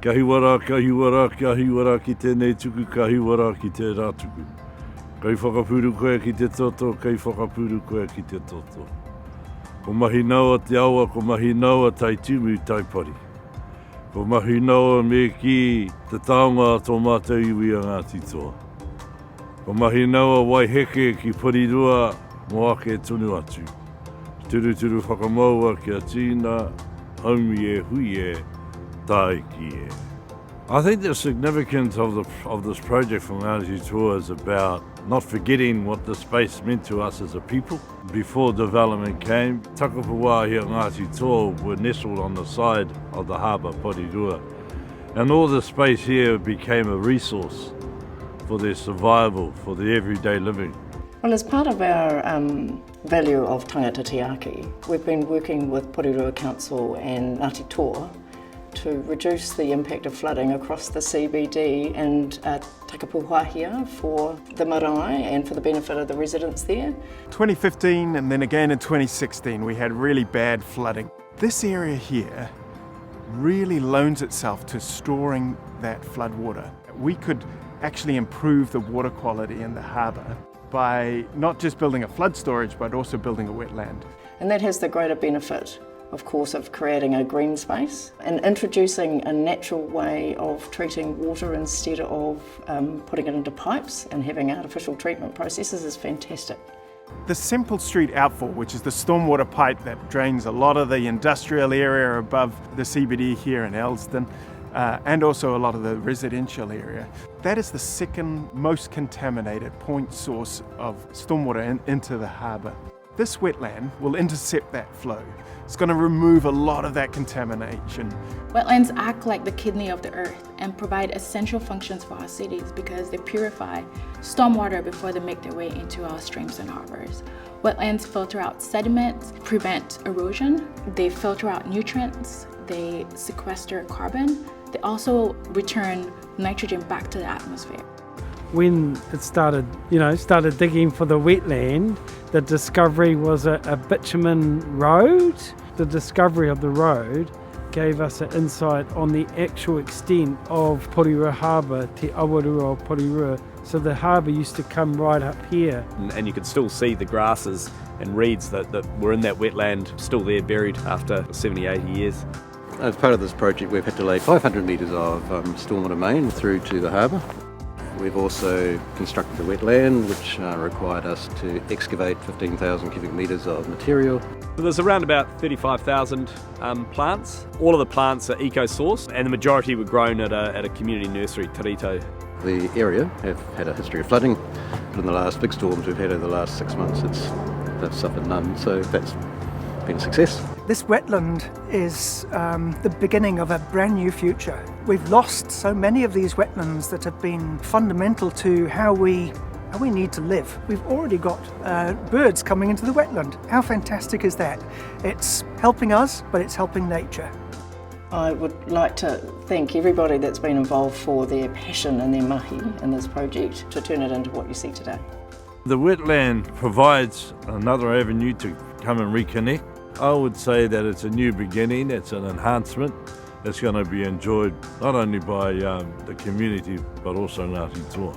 Kahiwara, kahiwara, kahiwara ki tēnei tuku, kahiwara ki te rātuku. Kai whakapuru koe ki te toto, kai whakapuru koe ki te toto. Ko mahi naua te awa, ko mahi naua tai tumu tai pari. Ko mahi naua me ki te taonga tō mātou iwi a Ngāti Toa. Ko mahi naua wai heke ki Porirua mo ake tonu atu. Turu turu whakamaua kia tīna, haumi e hui e, tai ki e. I think the significance of this project from Ngāti Toa is about not forgetting what the space meant to us as a people. Before development came, Takapuā here at Ngāti Toa were nestled on the side of the harbour, Porirua. And all the space here became a resource for their survival, for their everyday living. Well, as part of our value of tangata tiaki, we've been working with Porirua Council and Ngāti Toa to reduce the impact of flooding across the CBD and Takapuā for the marae and for the benefit of the residents there. 2015 and then again in 2016 we had really bad flooding. This area here really loans itself to storing that flood water. We could actually improve the water quality in the harbour by not just building a flood storage but also building a wetland. And that has the greater benefit, of course, of creating a green space and introducing a natural way of treating water instead of putting it into pipes and having artificial treatment processes is fantastic. The Semple Street outfall, which is the stormwater pipe that drains a lot of the industrial area above the CBD here in Elsden, and also a lot of the residential area, that is the second most contaminated point source of stormwater into the harbour. This wetland will intercept that flow. It's going to remove a lot of that contamination. Wetlands act like the kidney of the earth and provide essential functions for our cities because they purify stormwater before they make their way into our streams and harbors. Wetlands filter out sediments, prevent erosion, they filter out nutrients, they sequester carbon, they also return nitrogen back to the atmosphere. When it started digging for the wetland, the discovery was a bitumen road. The discovery of the road gave us an insight on the actual extent of Porirua Harbour, Te Awarua of Porirua. So the harbour used to come right up here. And you could still see the grasses and reeds that were in that wetland still there buried after 70, 80 years. As part of this project we've had to lay 500 metres of stormwater main through to the harbour. We've also constructed a wetland which required us to excavate 15,000 cubic metres of material. So there's around about 35,000 plants. All of the plants are eco-sourced and the majority were grown at a community nursery, Tarito. The area have had a history of flooding, but in the last big storms we've had over the last 6 months they've suffered none, so that's been a success. This wetland is the beginning of a brand new future. We've lost so many of these wetlands that have been fundamental to how we need to live. We've already got birds coming into the wetland. How fantastic is that? It's helping us, but it's helping nature. I would like to thank everybody that's been involved for their passion and their mahi in this project to turn it into what you see today. The wetland provides another avenue to come and reconnect. I would say that it's a new beginning, it's an enhancement. It's going to be enjoyed not only by the community but also Ngāti Toa.